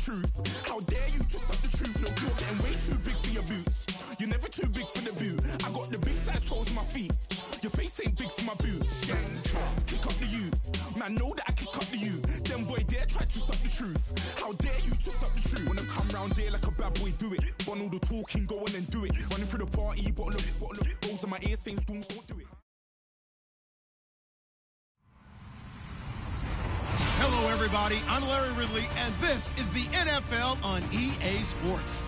truth. How dare you twist up the truth? Look, you're getting way too big for your boots. You're never too big for the boot. I got the big size toes on my feet. Your face ain't big for my boots. Kick up the you. Man, know that I kick up the you. Them boy dare try to twist up the truth. How dare you twist up the truth? Wanna come round there like a bad boy, do it. Want all the talking, go on and do it. Running through the party, bottle up. Rolls in my ear saying storms, don't do it. Hello, everybody. I'm Larry Ridley, and this is the NFL on EA Sports.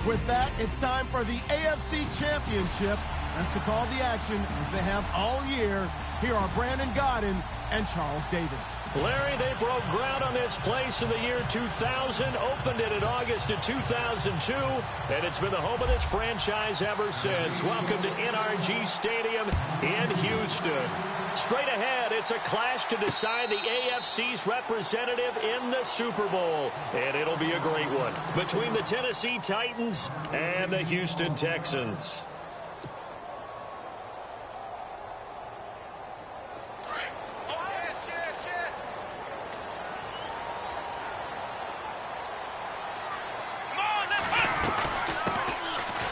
With that, it's time for the AFC Championship. That's the call to action, as they have all year. Here are Brandon Godden and Charles Davis. Larry, they broke ground on this place in the year 2000, opened it in August of 2002, and it's been the home of this franchise ever since. Welcome to NRG Stadium in Houston. Straight ahead, it's a clash to decide the AFC's representative in the Super Bowl, and it'll be a great one between the Tennessee Titans and the Houston Texans.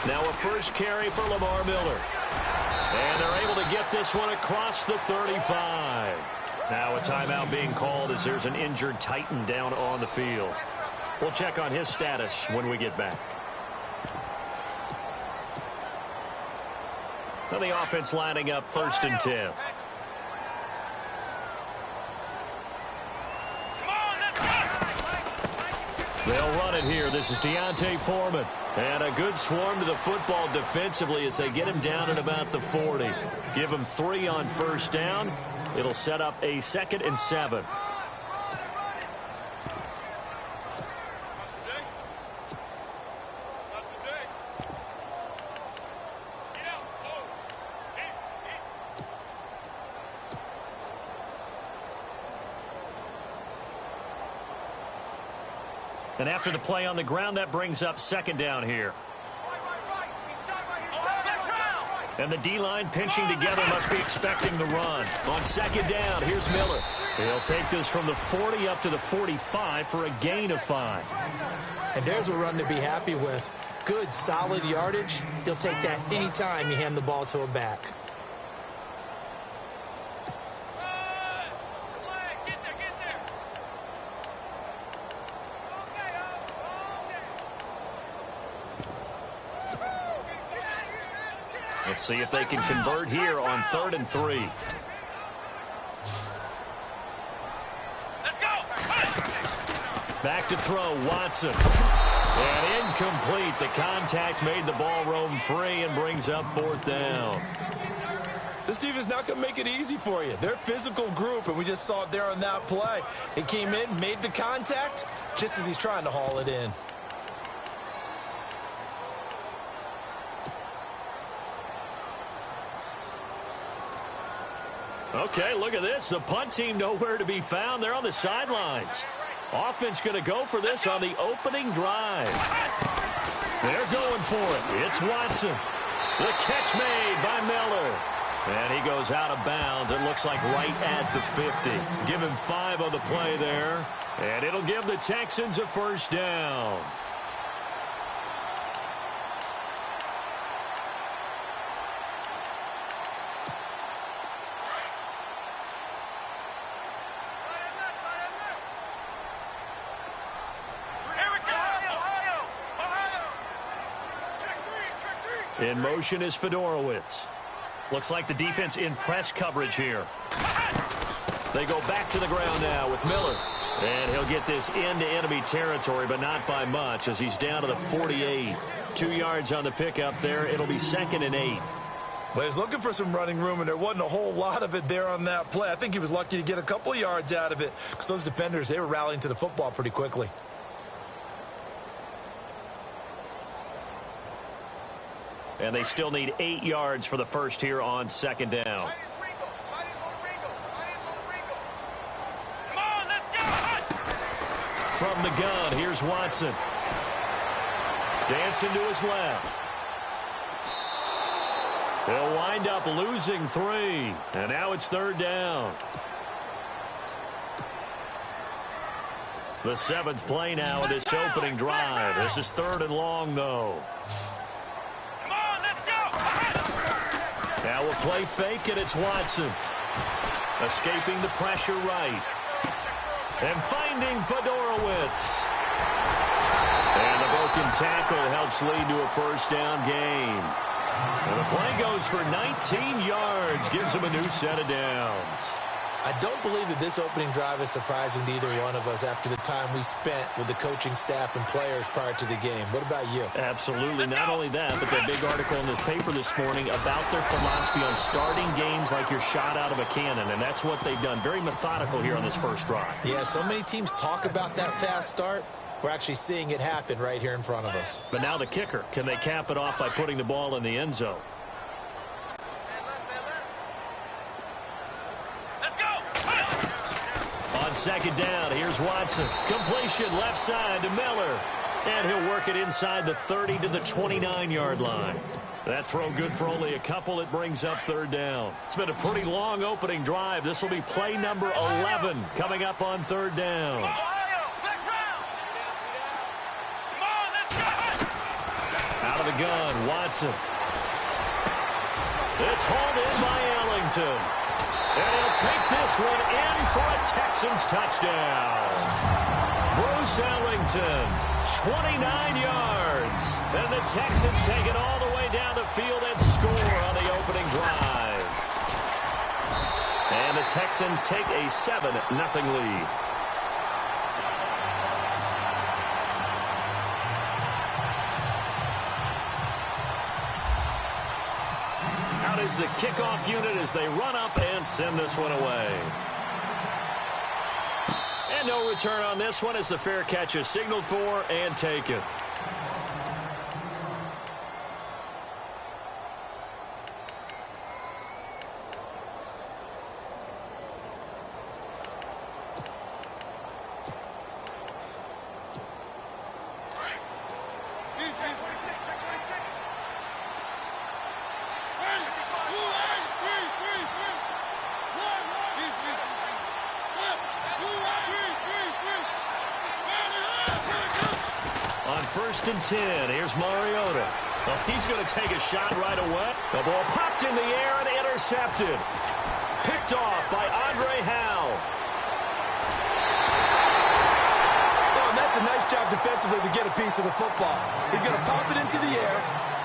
Now a first carry for Lamar Miller. And they're able to get this one across the 35. Now a timeout being called as there's an injured Titan down on the field. We'll check on his status when we get back. Now the offense lining up 1st and 10. They'll run it here. This is Deontay Foreman. And a good swarm to the football defensively as they get him down at about the 40. Give him 3 on first down. It'll set up a 2nd and 7. And after the play on the ground, that brings up 2nd down here. And the D-line pinching together must be expecting the run. On 2nd down, here's Miller. He'll take this from the 40 up to the 45 for a gain of 5. And there's a run to be happy with. Good, solid yardage. He'll take that anytime you hand the ball to a back. Let's see if they can convert here on 3rd and 3. Back to throw, Watson. And incomplete. The contact made the ball roam free and brings up 4th down. This defense not going to make it easy for you. They're a physical group, and we just saw it there on that play. It came in, made the contact, just as he's trying to haul it in. Okay, look at this. The punt team nowhere to be found. They're on the sidelines. Offense going to go for this on the opening drive. They're going for it. It's Watson. The catch made by Miller. And he goes out of bounds. It looks like right at the 50. Give him 5 on the play there. And it'll give the Texans a 1st down. In motion is Fedorowicz. Looks like the defense in press coverage here. They go back to the ground now with Miller. And he'll get this into enemy territory, but not by much as he's down to the 48. 2 yards on the pickup there. It'll be 2nd and 8. Well, he's looking for some running room, and there wasn't a whole lot of it there on that play. I think he was lucky to get a couple of yards out of it because those defenders, they were rallying to the football pretty quickly. And they still need 8 yards for the first here on 2nd down. From the gun, here's Watson. Dancing to his left. They'll wind up losing 3. And now it's 3rd down. The 7th play now of this opening drive. This is 3rd and long, though. Come on, let's go. Now we'll play fake, and it's Watson. Escaping the pressure right. And finding Fedorowicz. And the broken tackle helps lead to a first down gain. And the play goes for 19 yards. Gives him a new set of downs. I don't believe that this opening drive is surprising to either one of us after the time we spent with the coaching staff and players prior to the game. What about you? Absolutely. Not only that, but that big article in the paper this morning about their philosophy on starting games like you're shot out of a cannon, and that's what they've done. Very methodical here on this first drive. Yeah, so many teams talk about that fast start. We're actually seeing it happen right here in front of us. But now the kicker. Can they cap it off by putting the ball in the end zone? On second down, here's Watson. Completion left side to Miller. And he'll work it inside the 30 to the 29-yard line. That throw good for only a couple. It brings up 3rd down. It's been a pretty long opening drive. This will be play number 11 coming up on 3rd down. Out of the gun, Watson. It's hauled in by Ellington. And he'll take this one in for a Texans touchdown. Bruce Ellington, 29 yards. And the Texans take it all the way down the field and score on the opening drive. And the Texans take a 7-0 lead. Is the kickoff unit as they run up and send this one away. And no return on this one as the fair catch is signaled for and taken. On 1st and 10, here's Mariota. Oh, he's going to take a shot right away. The ball popped in the air and intercepted. Picked off by Andre Howe. Oh, and that's a nice job defensively to get a piece of the football. He's going to pop it into the air,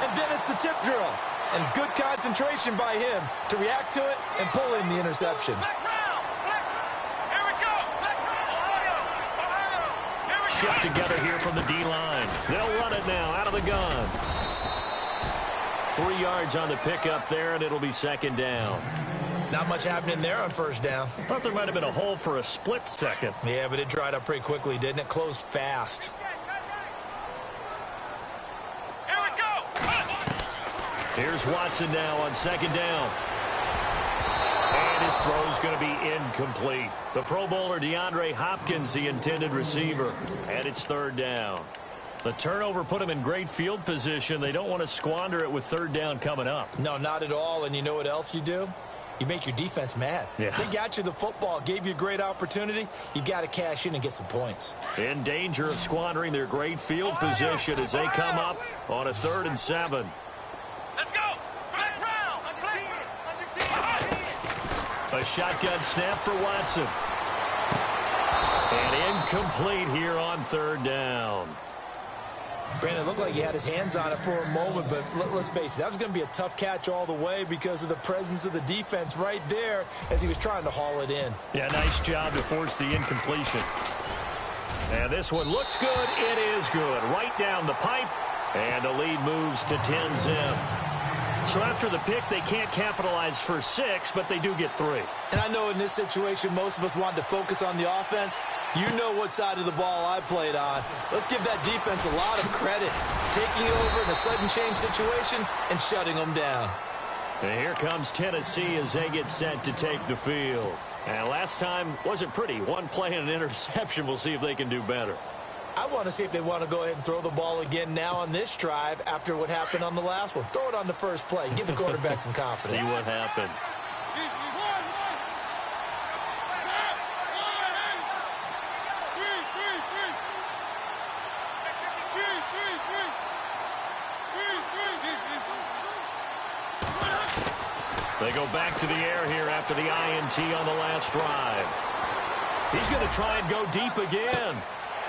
and then it's the tip drill. And good concentration by him to react to it and pull in the interception. Shift together here from the D-line. They'll run it now out of the gun. 3 yards on the pickup there, and it'll be 2nd down. Not much happening there on 1st down. Thought there might have been a hole for a split second. Yeah, but it dried up pretty quickly, didn't it? Closed fast. Here we go. Here's Watson now on 2nd down. And his throw's going to be incomplete. The Pro Bowler DeAndre Hopkins, the intended receiver. And it's 3rd down. The turnover put him in great field position. They don't want to squander it with 3rd down coming up. No, not at all. And you know what else you do? You make your defense mad. Yeah. They got you the football, gave you a great opportunity. You got to cash in and get some points. In danger of squandering their great field position as they come up on a 3rd and 7. Let's go. A shotgun snap for Watson. And incomplete here on 3rd down. Brandon, it looked like he had his hands on it for a moment, but let's face it, that was going to be a tough catch all the way because of the presence of the defense right there as he was trying to haul it in. Yeah, nice job to force the incompletion. And this one looks good. It is good. Right down the pipe. And the lead moves to 10-zip. So after the pick, they can't capitalize for 6, but they do get 3. And I know in this situation, most of us want to focus on the offense. You know what side of the ball I played on. Let's give that defense a lot of credit. Taking over in a sudden change situation and shutting them down. And here comes Tennessee as they get set to take the field. And last time wasn't pretty. One play and an interception. We'll see if they can do better. I want to see if they want to go ahead and throw the ball again now on this drive after what happened on the last one. Throw it on the first play. Give the quarterback some confidence. See what happens. They go back to the air here after the INT on the last drive. He's going to try and go deep again.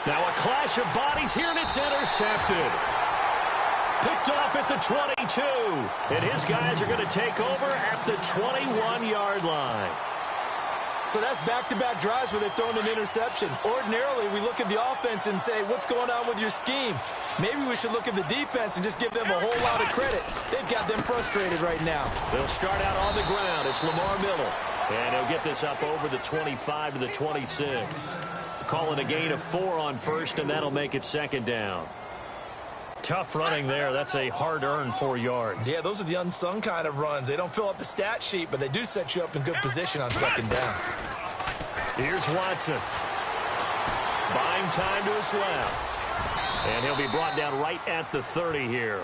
Now a clash of bodies here, and it's intercepted. Picked off at the 22. And his guys are going to take over at the 21-yard line. So that's back-to-back drives where they've thrown an interception. Ordinarily, we look at the offense and say, what's going on with your scheme? Maybe we should look at the defense and just give them a whole lot of credit. They've got them frustrated right now. They'll start out on the ground. It's Lamar Miller. And he'll get this up over the 25 to the 26. Calling a gain of 4 on first, and that'll make it second down. Tough running there. That's a hard-earned 4 yards. Yeah, those are the unsung kind of runs. They don't fill up the stat sheet, but they do set you up in good position on second down. Here's Watson. Buying time to his left. And he'll be brought down right at the 30 here.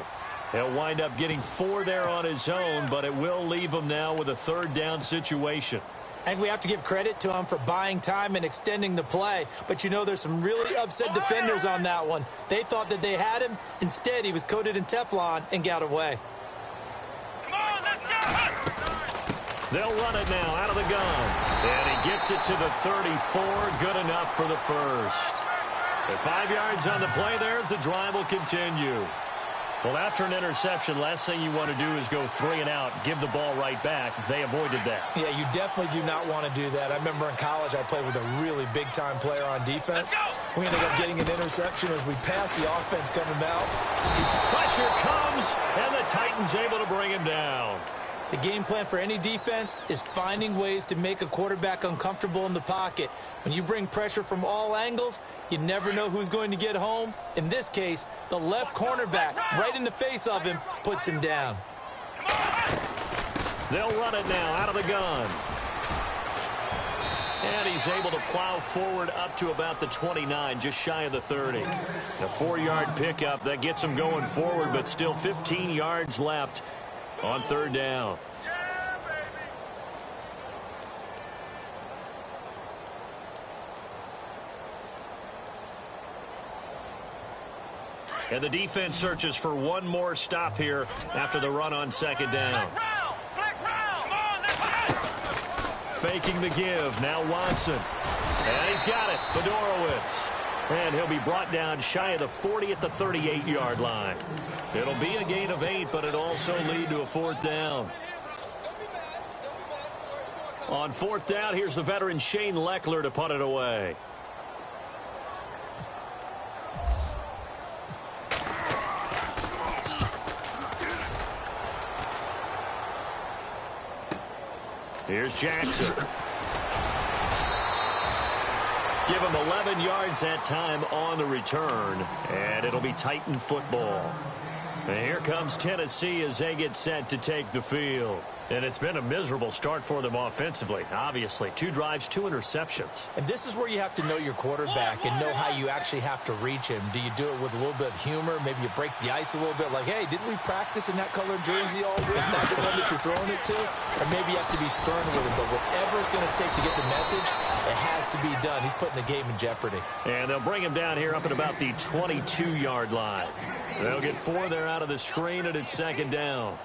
He'll wind up getting 4 there on his own, but it will leave him now with a third down situation. I think we have to give credit to him for buying time and extending the play. But, you know, there's some really upset defenders on that one. They thought that they had him. Instead, he was coated in Teflon and got away. Come on, let's go! They'll run it now out of the gun. And he gets it to the 34. Good enough for the first. At 5 yards on the play there as the drive will continue. Well, after an interception, last thing you want to do is go 3 and out, give the ball right back. They avoided that. Yeah, you definitely do not want to do that. I remember in college I played with a really big-time player on defense. We ended up getting an interception as we passed the offense coming out. Pressure comes, and the Titans able to bring him down. The game plan for any defense is finding ways to make a quarterback uncomfortable in the pocket. When you bring pressure from all angles, you never know who's going to get home. In this case, the left cornerback, right in the face of him, puts him down. They'll run it now out of the gun. And he's able to plow forward up to about the 29, just shy of the 30. A 4-yard pickup that gets him going forward, but still 15 yards left on third down. And the defense searches for one more stop here after the run on second down. Faking the give. Now Watson. And he's got it. Fedorowicz. And he'll be brought down shy of the 40 at the 38-yard line. It'll be a gain of 8, but it'll also lead to a fourth down. On fourth down, here's the veteran Shane Leckler to punt it away. Here's Jackson. Give him 11 yards that time on the return, and it'll be Titan football. And here comes Tennessee as they get set to take the field. And it's been a miserable start for them offensively, obviously. 2 drives, 2 interceptions. And this is where you have to know your quarterback and know how you actually have to reach him. Do you do it with a little bit of humor? Maybe you break the ice a little bit like, hey, didn't we practice in that colored jersey all week? Not the one that you're throwing it to? Or maybe you have to be stern with him. But whatever it's going to take to get the message, it has to be done. He's putting the game in jeopardy. And they'll bring him down here up at about the 22-yard line. They'll get 4 there out of the screen, and it's second down.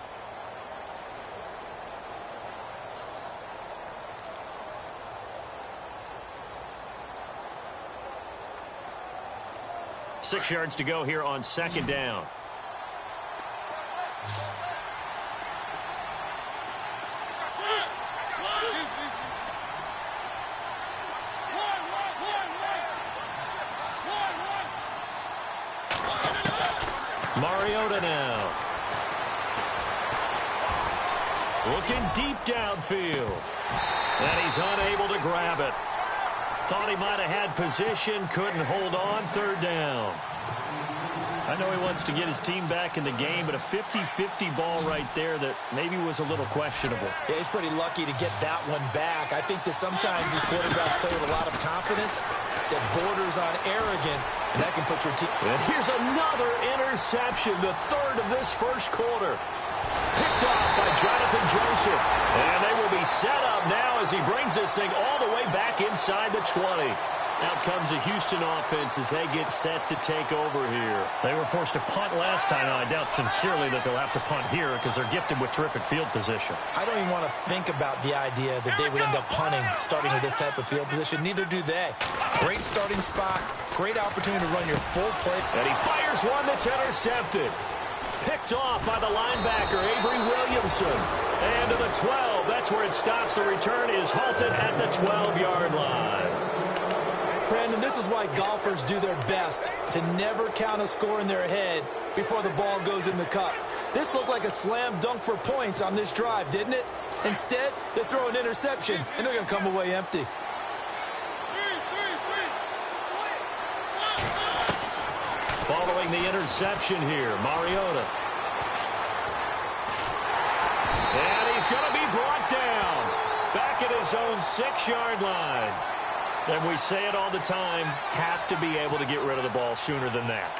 Six yards to go here on second down. Mariota now. Looking deep downfield. And he's unable to grab it. Thought he might have had position, couldn't hold on, third down. I know he wants to get his team back in the game, but a 50-50 ball right there that maybe was a little questionable. Yeah, he's pretty lucky to get that one back. I think that sometimes these quarterbacks play with a lot of confidence that borders on arrogance, and that can put your team. And here's another interception, the third of this first quarter. Picked off by Jonathan Joseph. And they will be set up now as he brings this thing all the way back inside the 20. Out comes the Houston offense as they get set to take over here. They were forced to punt last time, and I doubt sincerely that they'll have to punt here because they're gifted with terrific field position. I don't even want to think about the idea that they would end up punting starting with this type of field position. Neither do they. Great starting spot, great opportunity to run your full play. And he fires one that's intercepted. Picked off by the linebacker, Avery Williamson. And to the 12, that's where it stops. The return is halted at the 12-yard line. Brandon, this is why golfers do their best to never count a score in their head before the ball goes in the cup. This looked like a slam dunk for points on this drive, didn't it? Instead, they throw an interception, and they're going to come away empty. Following the interception here, Mariota. And he's going to be brought down. Back at his own 6-yard line. And we say it all the time, have to be able to get rid of the ball sooner than that.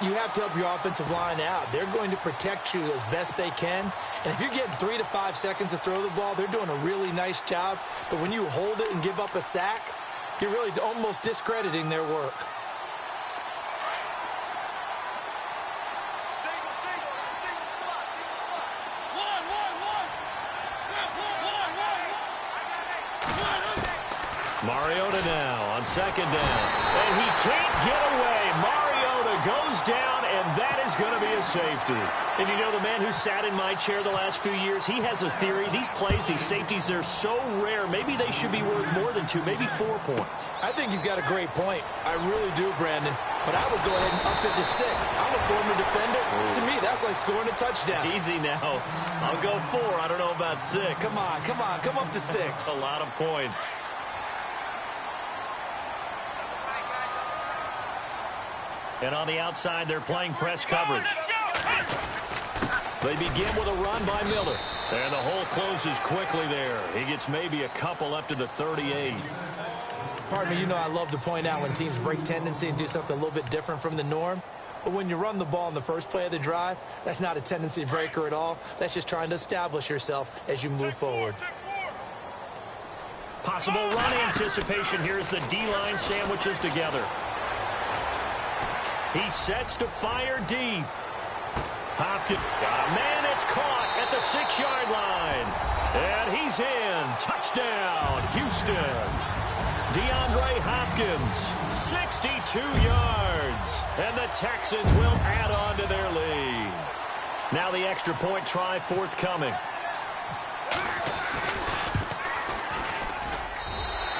You have to help your offensive line out. They're going to protect you as best they can. And if you're getting 3 to 5 seconds to throw the ball, they're doing a really nice job. But when you hold it and give up a sack, you're really almost discrediting their work. Mariota now on second down. And he can't get away. Mariota goes down, and that is going to be a safety. And you know, the man who sat in my chair the last few years, he has a theory. These plays, these safeties, they're so rare. Maybe they should be worth more than 2, maybe 4 points. I think he's got a great point. I really do, Brandon. But I would go ahead and up it to 6. I'm a former defender. To me, that's like scoring a touchdown. Easy now. I'll go 4. I don't know about 6. Come on. Come up to 6. A lot of points. And on the outside, they're playing press coverage. They begin with a run by Miller. And the hole closes quickly there. He gets maybe a couple up to the 38. Pardon me, you know I love to point out when teams break tendency and do something a little bit different from the norm. But when you run the ball in the first play of the drive, that's not a tendency breaker at all. That's just trying to establish yourself as you move forward. Possible run anticipation here as the D-line sandwiches together. He sets to fire deep. Hopkins got a man. It's caught at the 6-yard line. And he's in. Touchdown, Houston. DeAndre Hopkins, 62 yards. And the Texans will add on to their lead. Now the extra point try forthcoming.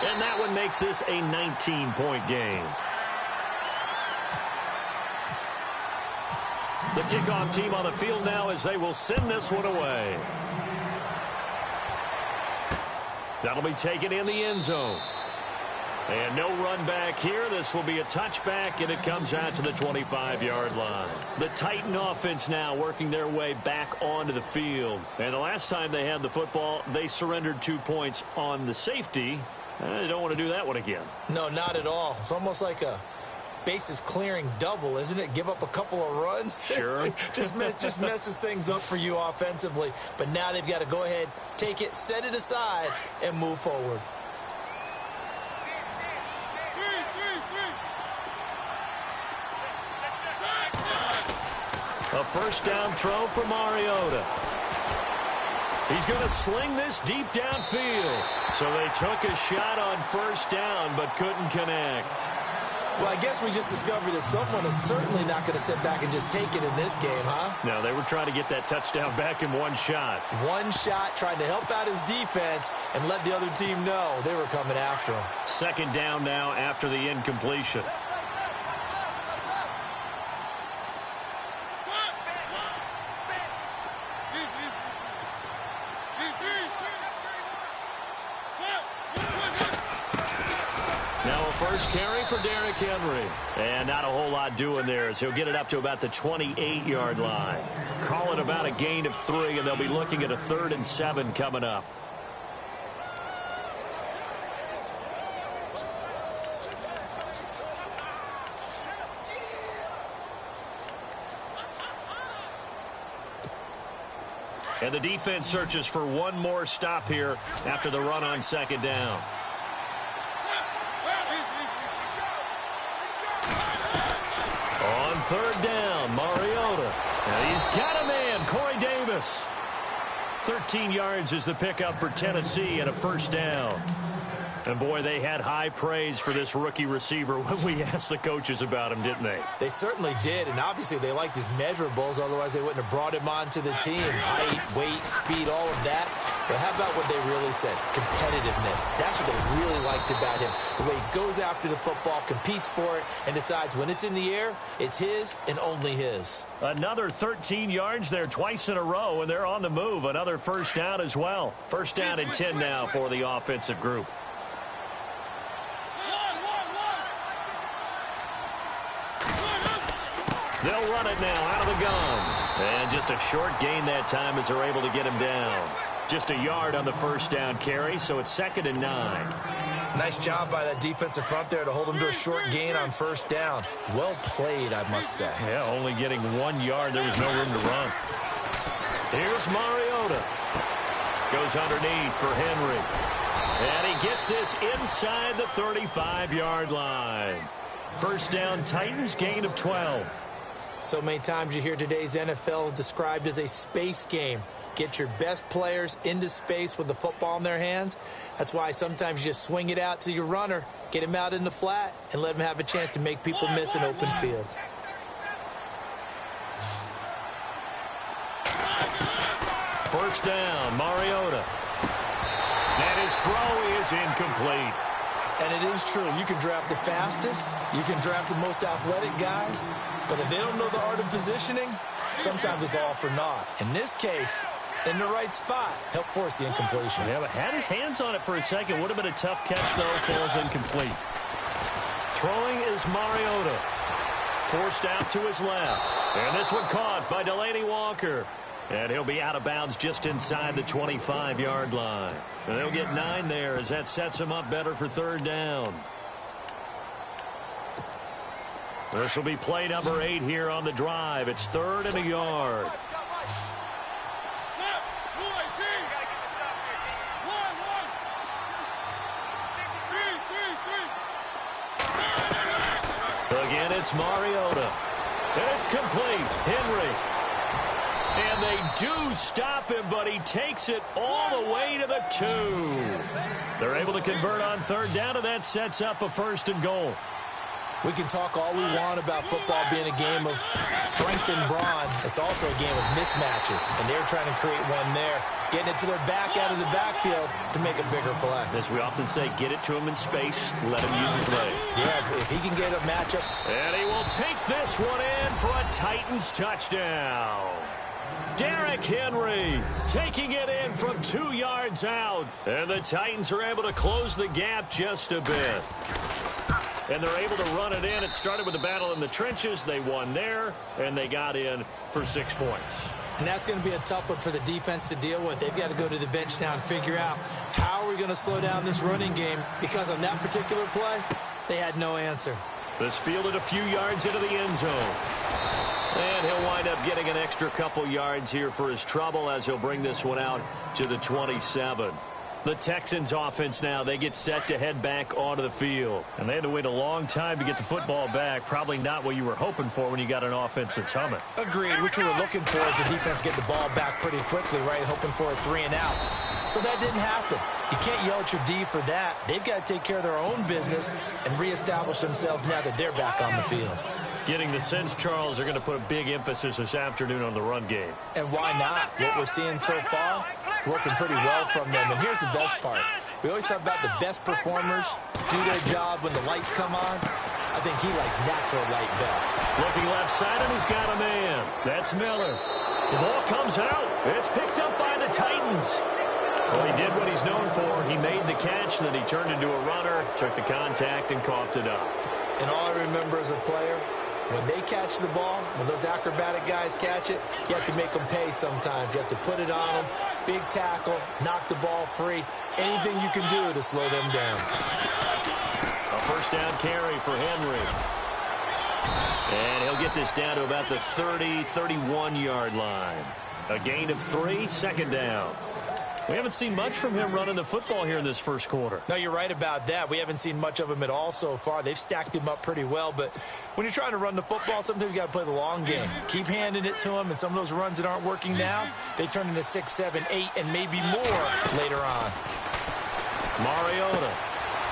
And that one makes this a 19-point game. The kickoff team on the field now as they will send this one away. That'll be taken in the end zone. And no run back here. This will be a touchback, and it comes out to the 25-yard line. The Titan offense now working their way back onto the field. And the last time they had the football, they surrendered 2 points on the safety. They don't want to do that one again. No, not at all. It's almost like a bases clearing double, isn't it? Give up a couple of runs. Sure. just messes things up for you offensively. But now they've got to go ahead, take it, set it aside, and move forward. A first down throw for Mariota. He's going to sling this deep downfield. So they took a shot on first down but couldn't connect. Well, I guess we just discovered that someone is certainly not going to sit back and just take it in this game, huh? No, they were trying to get that touchdown back in one shot. One shot, trying to help out his defense and let the other team know they were coming after him. Second down now after the incompletion. First carry for Derrick Henry. And not a whole lot doing there as he'll get it up to about the 28-yard line. Call it about a gain of 3, and they'll be looking at a 3rd and 7 coming up. And the defense searches for one more stop here after the run on second down. third down, Mariota. And he's got a man, Corey Davis. 13 yards is the pickup for Tennessee and a first down. And, boy, they had high praise for this rookie receiver when we asked the coaches about him, didn't they? They certainly did, and obviously they liked his measurables. Otherwise, they wouldn't have brought him onto the team. Height, weight, speed, all of that. But how about what they really said? Competitiveness. That's what they really liked about him. The way he goes after the football, competes for it, and decides when it's in the air, it's his and only his. Another 13 yards there twice in a row, and they're on the move. Another first down as well. First down and 10 now for the offensive group. They'll run it now out of the gun. And just a short gain that time as they're able to get him down. Just a yard on the first down carry, so it's 2nd and 9. Nice job by that defensive front there to hold him to a short gain on first down. Well played, I must say. Yeah, only getting 1 yard. There was no room to run. Here's Mariota. Goes underneath for Henry. And he gets this inside the 35-yard line. First down, Titans, gain of 12. So many times you hear today's NFL described as a space game. Get your best players into space with the football in their hands. That's why sometimes you just swing it out to your runner, get him out in the flat, and let him have a chance to make people miss an open field. First down, Mariota. And his throw is incomplete. And it is true. You can draft the fastest. You can draft the most athletic guys. But if they don't know the art of positioning, sometimes it's all for naught. In this case, in the right spot, help force the incompletion. Yeah, but had his hands on it for a second. Would have been a tough catch, though. Falls incomplete. Throwing is Mariota. Forced out to his left. And this one caught by Delaney Walker. And he'll be out of bounds just inside the 25-yard line. And they'll get 9 there as that sets him up better for third down. This will be play number 8 here on the drive. It's 3rd and a yard. Again, it's Mariota. And it's complete. Henry. And they do stop him, but he takes it all the way to the 2. They're able to convert on third down, and that sets up a 1st and goal. We can talk all we want about football being a game of strength and brawn. It's also a game of mismatches, and they're trying to create one there, getting it to their back out of the backfield to make a bigger play. As we often say, get it to him in space, let him use his leg. Yeah, if he can get a matchup. And he will take this one in for a Titans touchdown. Derrick Henry taking it in from 2 yards out. And the Titans are able to close the gap just a bit. And they're able to run it in. It started with a battle in the trenches. They won there, and they got in for 6 points. And that's going to be a tough one for the defense to deal with. They've got to go to the bench now and figure out how are we going to slow down this running game, because on that particular play, they had no answer. This fielded a few yards into the end zone. And he'll wind up getting an extra couple yards here for his trouble as he'll bring this one out to the 27. The Texans offense now, they get set to head back onto the field. And they had to wait a long time to get the football back. Probably not what you were hoping for when you got an offense that's humming. Agreed. What you were looking for is the defense get the ball back pretty quickly, right? Hoping for a 3 and out. So that didn't happen. You can't yell at your D for that. They've got to take care of their own business and reestablish themselves now that they're back on the field. Getting the sense, Charles, are going to put a big emphasis this afternoon on the run game. And why not? What we're seeing so far, working pretty well from them. And here's the best part. We always talk about the best performers do their job when the lights come on. I think he likes natural light best. Looking left side, and he's got a man. That's Miller. The ball comes out. It's picked up by the Titans. Well, he did what he's known for. He made the catch, then he turned into a runner, took the contact, and coughed it up. And all I remember as a player, when they catch the ball, when those acrobatic guys catch it, you have to make them pay sometimes. You have to put it on them, big tackle, knock the ball free, anything you can do to slow them down. A first down carry for Henry. And he'll get this down to about the 30, 31-yard line. A gain of 3, 2nd down. We haven't seen much from him running the football here in this first quarter. No, you're right about that. We haven't seen much of him at all so far. They've stacked him up pretty well, but when you're trying to run the football, sometimes you got to play the long game. Keep handing it to him, and some of those runs that aren't working now, they turn into 6, 7, 8, and maybe more later on. Mariota.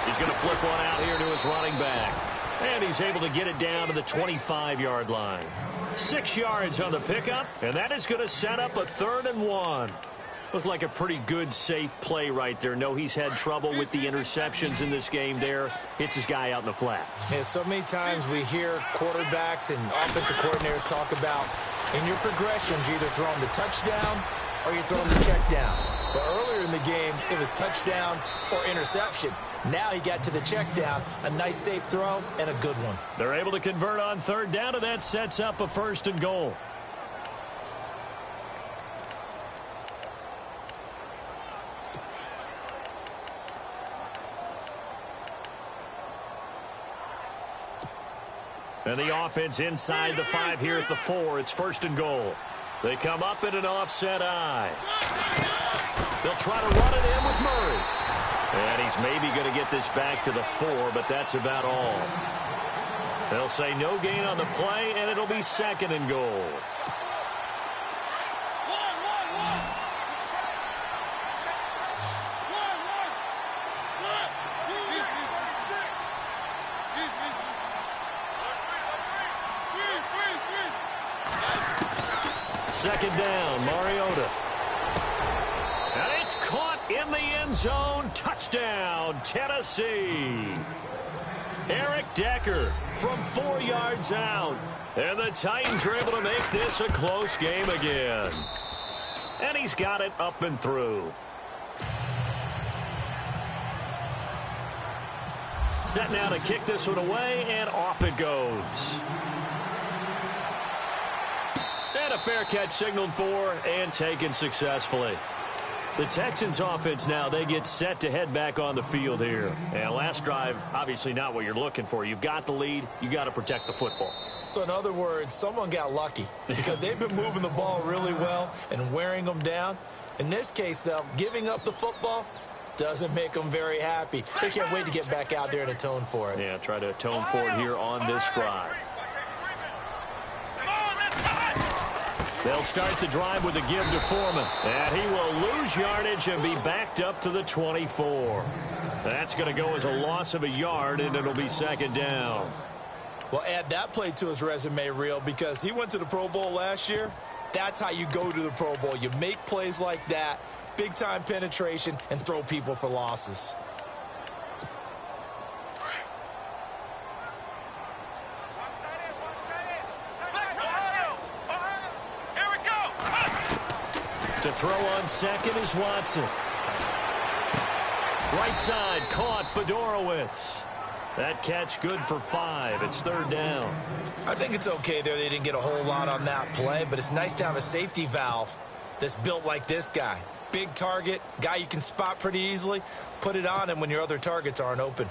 He's going to flip one out here to his running back. And he's able to get it down to the 25-yard line. 6 yards on the pickup, and that is going to set up a 3rd and 1. Looked like a pretty good, safe play right there. No, he's had trouble with the interceptions in this game there. Hits his guy out in the flat. Yeah, so many times we hear quarterbacks and offensive coordinators talk about, in your progressions, you're either throwing the touchdown or you're throwing the check down. But earlier in the game, it was touchdown or interception. Now he got to the check down, a nice safe throw, and a good one. They're able to convert on 3rd down, and that sets up a 1st and goal. And the offense inside the 5 here at the 4. It's 1st and goal. They come up in an offset eye. They'll try to run it in with Murray. And he's maybe going to get this back to the 4, but that's about all. They'll say no gain on the play, and it'll be 2nd and goal. Second down, Mariota. And it's caught in the end zone. Touchdown, Tennessee. Eric Decker from 4 yards out. And the Titans are able to make this a close game again. And he's got it up and through. Set now to kick this one away, and off it goes. And a fair catch signaled for and taken successfully. The Texans offense now, they get set to head back on the field here. And last drive, obviously not what you're looking for. You've got the lead. You got to protect the football. So in other words, someone got lucky because they've been moving the ball really well and wearing them down. In this case, though, giving up the football doesn't make them very happy. They can't wait to get back out there and atone for it. Yeah, try to atone for it here on this drive. They'll start the drive with a give to Foreman. And he will lose yardage and be backed up to the 24. That's going to go as a loss of a yard, and it'll be 2nd down. Well, add that play to his resume reel because he went to the Pro Bowl last year. That's how you go to the Pro Bowl. You make plays like that, big-time penetration, and throw people for losses. To throw on 2nd is Watson. Right side caught Fedorowicz. That catch good for 5. It's 3rd down. I think it's okay there. They didn't get a whole lot on that play, but it's nice to have a safety valve that's built like this guy. Big target, guy you can spot pretty easily. Put it on him when your other targets aren't open.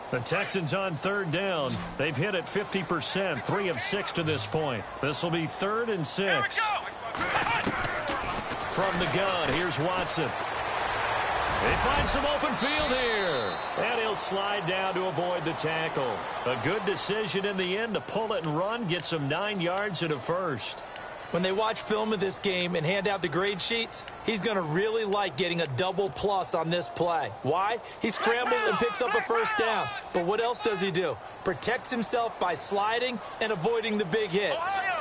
The Texans on 3rd down. They've hit it 50%, 3 of 6 to this point. This will be 3rd and 6. From the gun, here's Watson. They find some open field here. And he'll slide down to avoid the tackle. A good decision in the end to pull it and run, get some 9 yards and a 1st. When they watch film of this game and hand out the grade sheets, he's going to really like getting a double plus on this play. Why? He scrambles and picks up a 1st down. But what else does he do? Protects himself by sliding and avoiding the big hit.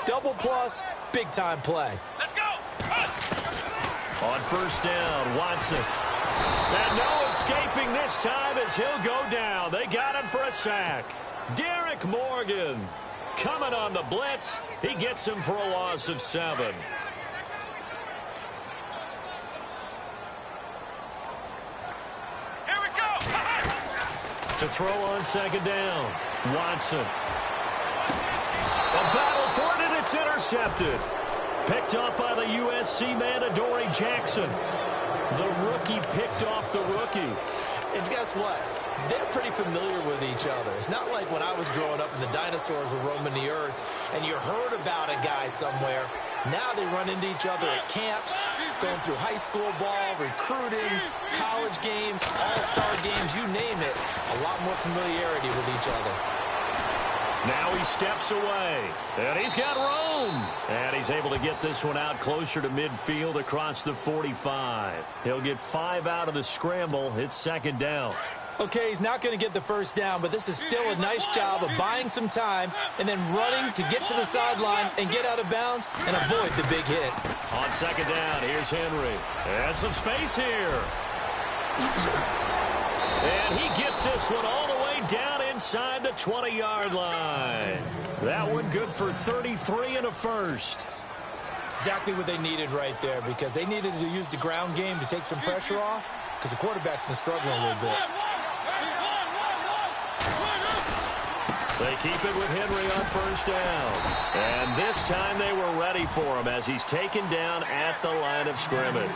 Double plus, big-time play. Let's go. On 1st down, Watson. And no escaping this time as he'll go down. They got him for a sack. Derek Morgan coming on the blitz. He gets him for a loss of 7. Here we go. To throw on 2nd down, Watson. A battle for it, and it's intercepted. Picked off by the USC man, Adoree Jackson. The rookie picked off the rookie. And guess what? They're pretty familiar with each other. It's not like when I was growing up and the dinosaurs were roaming the earth and you heard about a guy somewhere. Now they run into each other at camps, going through high school ball, recruiting, college games, all-star games, you name it. A lot more familiarity with each other. Now he steps away, and he's got room. And he's able to get this one out closer to midfield across the 45. He'll get 5 out of the scramble. It's second down. Okay, he's not going to get the first down, but this is still a nice job of buying some time and then running to get to the sideline and get out of bounds and avoid the big hit. On second down, here's Henry. And some space here. And he gets this one all the way down inside the 20-yard line. That one good for 33 and a first. Exactly what they needed right there, because they needed to use the ground game to take some pressure off, because the quarterback's been struggling a little bit. They keep it with Henry on first down. And this time they were ready for him as he's taken down at the line of scrimmage.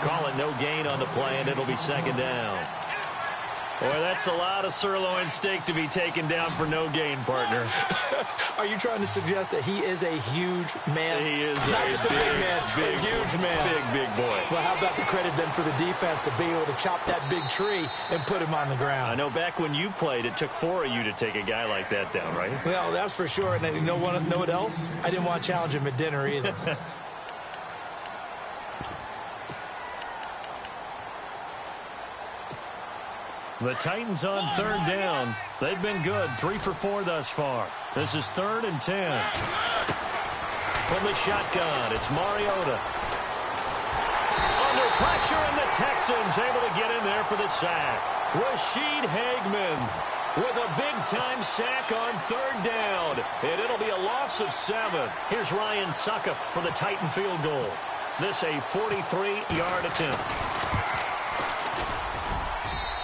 Call it no gain on the play, and it'll be second down. Boy, that's a lot of sirloin steak to be taken down for no gain, partner. Are you trying to suggest that he is a huge man? He is not just a big man, a huge man. Big boy. Well, how about the credit then for the defense to be able to chop that big tree and put him on the ground? I know back when you played, it took 4 of you to take a guy like that down, right? Well, that's for sure. And you know what else? I didn't want to challenge him at dinner either. The Titans on third down. They've been good. 3 for 4 thus far. This is 3rd and 10. From the shotgun, it's Mariota. Under pressure, and the Texans able to get in there for the sack. Rashid Hageman with a big-time sack on third down. And it'll be a loss of 7. Here's Ryan Suckup for the Titan field goal. This a 43-yard attempt.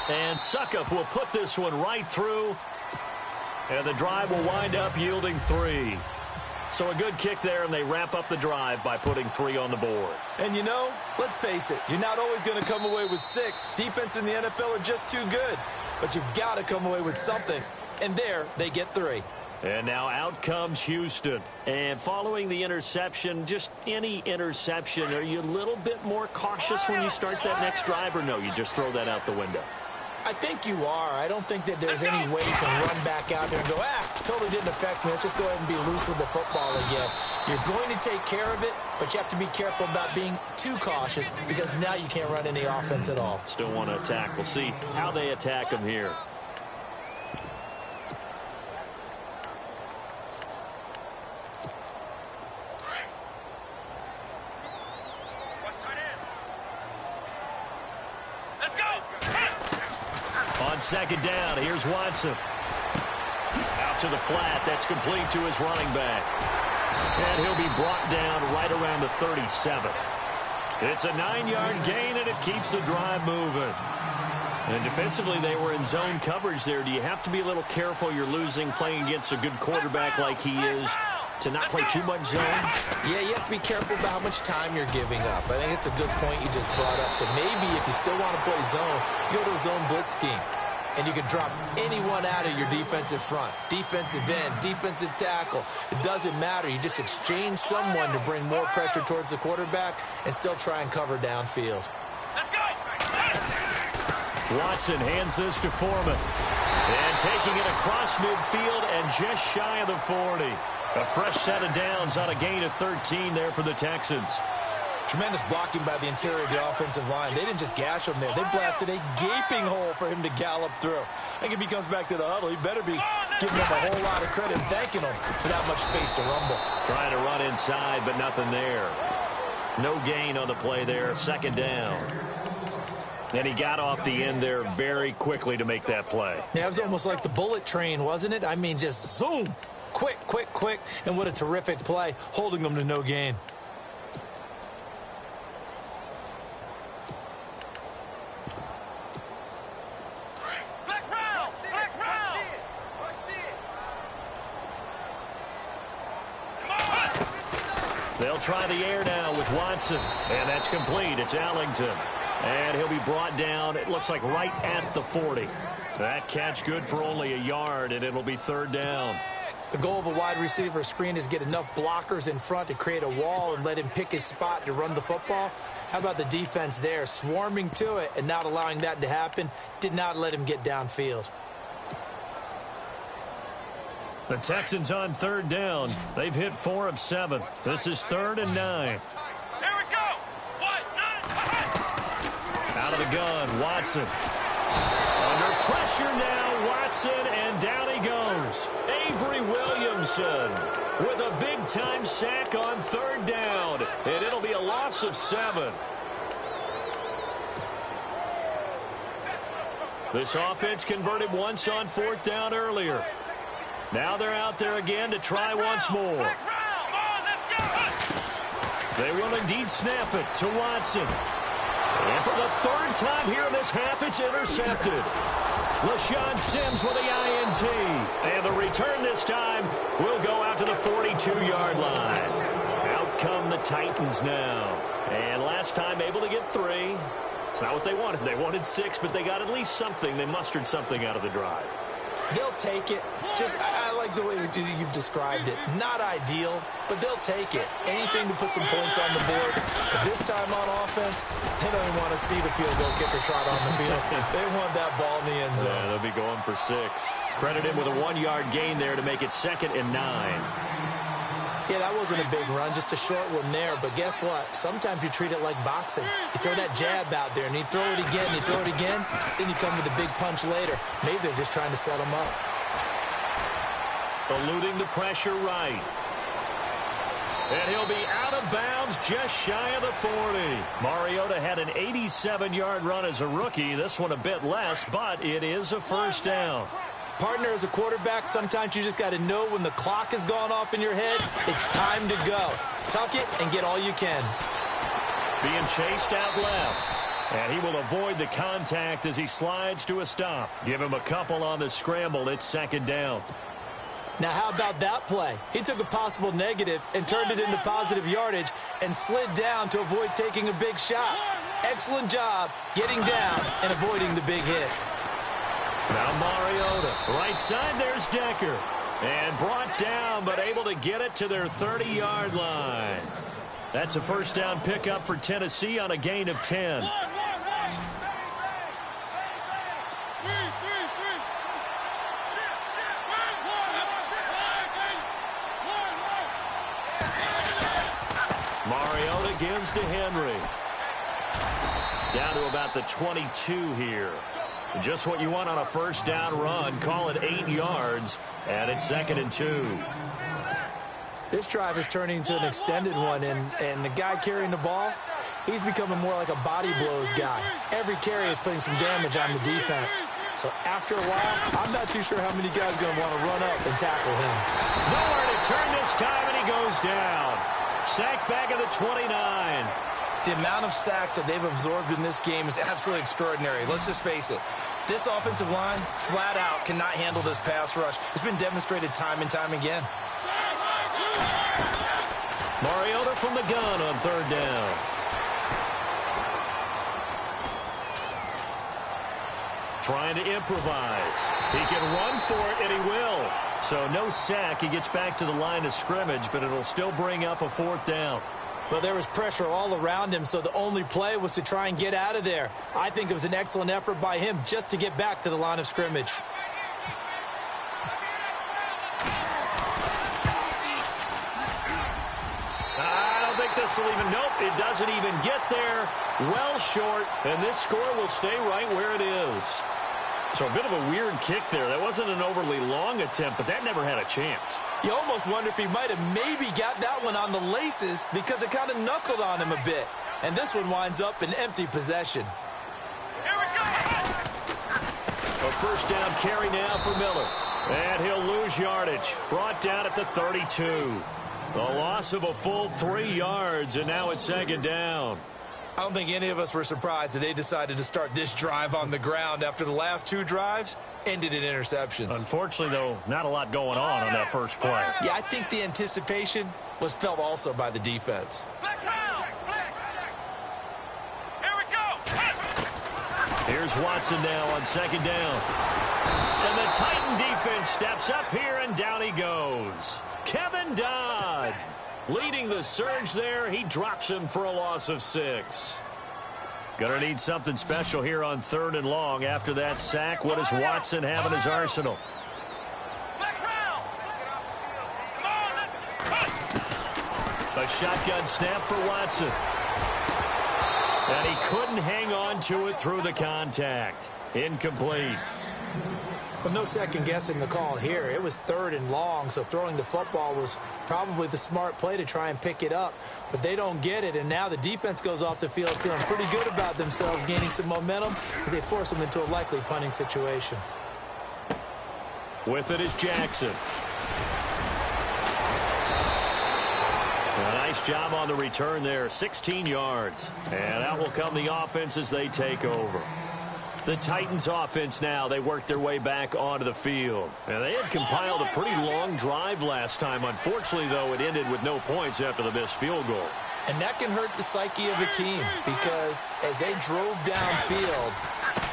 And Suckup will put this one right through. And the drive will wind up yielding 3. So a good kick there, and they wrap up the drive by putting 3 on the board. And you know, let's face it, you're not always going to come away with 6. Defense in the NFL are just too good. But you've got to come away with something. And there, they get 3. And now out comes Houston. And following the interception, just any interception, are you a little bit more cautious when you start that next drive, or no, you just throw that out the window? I think you are. I don't think that there's any way you can run back out there and go, totally didn't affect me. Let's just go ahead and be loose with the football again. You're going to take care of it, but you have to be careful about being too cautious, because now you can't run any offense at all. Still want to attack. We'll see how they attack them here. On second down, here's Watson. Out to the flat. That's complete to his running back. And he'll be brought down right around the 37. It's a 9-yard gain, and it keeps the drive moving. And defensively, they were in zone coverage there. Do you have to be a little careful? You're losing playing against a good quarterback like he is, to not play too much zone? Yeah, you have to be careful about how much time you're giving up. I think it's a good point you just brought up. So maybe if you still want to play zone, you go to a zone blitz scheme. And you can drop anyone out of your defensive front. Defensive end, defensive tackle. It doesn't matter. You just exchange someone to bring more pressure towards the quarterback and still try and cover downfield. Watson hands this to Foreman. And taking it across midfield and just shy of the 40. A fresh set of downs on a gain of 13 there for the Texans. Tremendous blocking by the interior of the offensive line. They didn't just gash him there. They blasted a gaping hole for him to gallop through. I think if he comes back to the huddle, he better be giving them a whole lot of credit and thanking them for that much space to rumble. Trying to run inside, but nothing there. No gain on the play there. Second down. And he got off the end there very quickly to make that play. Yeah, it was almost like the bullet train, wasn't it? I mean, just zoom. Quick, quick, quick. And what a terrific play, holding them to no gain. They'll try the air now with Watson. And that's complete. It's Ellington. And he'll be brought down, it looks like right at the 40. That catch good for only a yard, and it'll be third down. The goal of a wide receiver screen is get enough blockers in front to create a wall and let him pick his spot to run the football. How about the defense there, swarming to it and not allowing that to happen? Did not let him get downfield. The Texans on third down. They've hit 4 of 7. This is 3rd and 9. Here we go. 1, 9, out of the gun, Watson. Under pressure now, Watson, and down he goes. Avery Williamson with a big-time sack on 3rd down, and it'll be a loss of 7. This offense converted once on 4th down earlier. Now they're out there again to try once more. They will indeed snap it to Watson. And for the 3rd time here in this half, it's intercepted. LaShawn Sims with the INT. And the return this time will go out to the 42-yard line. Out come the Titans now. And last time able to get 3. It's not what they wanted. They wanted 6, but they got at least something. They mustered something out of the drive. They'll take it. I like the way you've described it. Not ideal, but they'll take it. Anything to put some points on the board. But this time on offense, they don't even want to see the field goal kicker trot on the field. They want that ball in the end zone. Yeah, they'll be going for 6. Credit him with a 1-yard gain there to make it 2nd and 9. Yeah, that wasn't a big run, just a short one there. But guess what? Sometimes you treat it like boxing. You throw that jab out there, and you throw it again, you throw it again, then you come with a big punch later. Maybe they're just trying to set them up. Eluding the pressure right. And he'll be out of bounds just shy of the 40. Mariota had an 87-yard run as a rookie. This one a bit less, but it is a 1st down. Partner, as a quarterback, sometimes you just got to know when the clock has gone off in your head, it's time to go. Tuck it and get all you can. Being chased out left. And he will avoid the contact as he slides to a stop. Give him a couple on the scramble. It's 2nd down. Now, how about that play? He took a possible negative and turned it into positive yardage and slid down to avoid taking a big shot. Excellent job getting down and avoiding the big hit. Now Mariota. Right side, there's Decker. And brought down, but able to get it to their 30-yard line. That's a 1st down pickup for Tennessee on a gain of 10. Mariota gives to Henry. Down to about the 22 here. Just what you want on a 1st down run. Call it 8 yards, and it's 2nd and 2. This drive is turning into an extended one, and the guy carrying the ball, he's becoming more like a body blows guy. Every carry is putting some damage on the defense. So after a while, I'm not too sure how many guys are going to want to run up and tackle him. Nowhere to turn this time, and he goes down. Sacked back at the 29. The amount of sacks that they've absorbed in this game is absolutely extraordinary. Let's just face it. This offensive line, flat out, cannot handle this pass rush. It's been demonstrated time and time again. Mariota from the gun on 3rd down. Trying to improvise. He can run for it, and he will. So no sack. He gets back to the line of scrimmage, but it'll still bring up a 4th down. Well, there was pressure all around him, so the only play was to try and get out of there. I think it was an excellent effort by him just to get back to the line of scrimmage. I don't think this will even, nope, it doesn't even get there. Well short, and this score will stay right where it is. So a bit of a weird kick there. That wasn't an overly long attempt, but that never had a chance. You almost wonder if he might have maybe got that one on the laces because it kind of knuckled on him a bit. And this one winds up in empty possession. Here we go. A 1st down carry now for Miller. And he'll lose yardage. Brought down at the 32. The loss of a full 3 yards, and now it's 2nd down. I don't think any of us were surprised that they decided to start this drive on the ground after the last 2 drives ended in interceptions. Unfortunately, though, not a lot going on that first play. Yeah, I think the anticipation was felt also by the defense. Here we go. Here's Watson now on second down. And the Titan defense steps up here, and down he goes. Kevin Dodd leading the surge there. He drops him for a loss of 6. Gonna need something special here on 3rd and long. After that sack, what does Watson have in his arsenal? A shotgun snap for Watson. And he couldn't hang on to it through the contact. Incomplete. But no second guessing the call here. It was 3rd and long, so throwing the football was probably the smart play to try and pick it up. But they don't get it, and now the defense goes off the field feeling pretty good about themselves, gaining some momentum as they force them into a likely punting situation. With it is Jackson. A nice job on the return there, 16 yards. And out will come the offense as they take over. The Titans offense now, they work their way back onto the field. And they had compiled a pretty long drive last time. Unfortunately, though, it ended with no points after the missed field goal. And that can hurt the psyche of a team because as they drove downfield,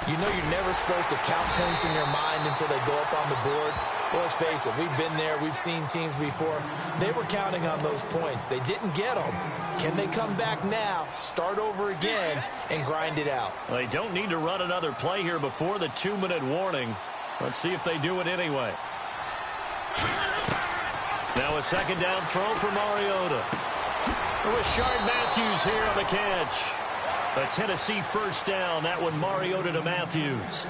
you know you're never supposed to count points in your mind until they go up on the board. Well, let's face it, we've been there. We've seen teams before. They were counting on those points. They didn't get them. Can they come back now, start over again, and grind it out? Well, they don't need to run another play here before the 2-minute warning. Let's see if they do it anyway. Now a second down throw for Mariota. Rashard Matthews here on the catch. A Tennessee first down. That one Mariota to Matthews.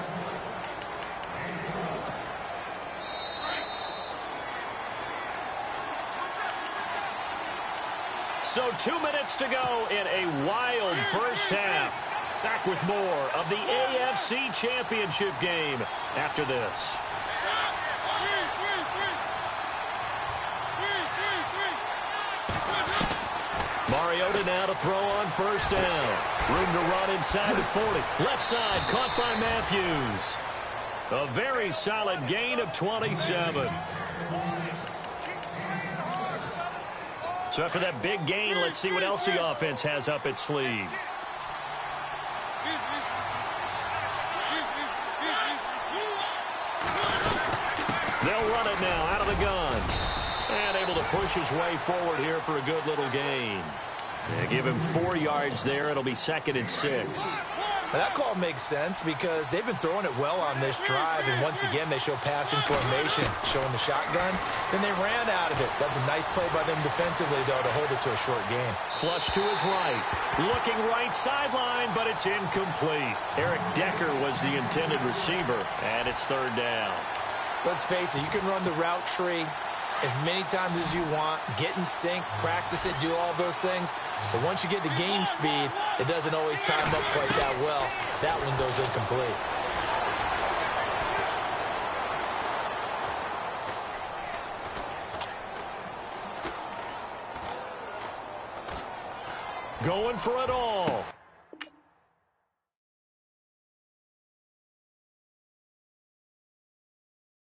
So 2 minutes to go in a wild first half. Back with more of the AFC Championship game after this. Mariota now to throw on first down. Room to run inside the 40. Left side caught by Matthews. A very solid gain of 27. So after that big gain, let's see what else the offense has up its sleeve. They'll run it now out of the gun. And able to push his way forward here for a good little gain. Yeah, give him 4 yards there. It'll be 2nd and 6. Well, that call makes sense because they've been throwing it well on this drive, and once again they show passing formation, showing the shotgun. Then they ran out of it. That's a nice play by them defensively, though, to hold it to a short gain. Flush to his right. Looking right sideline, but it's incomplete. Eric Decker was the intended receiver, and it's 3rd down. Let's face it, you can run the route tree as many times as you want, get in sync, practice it, do all those things. But once you get to game speed, it doesn't always time up quite that well. That one goes incomplete. Going for it all.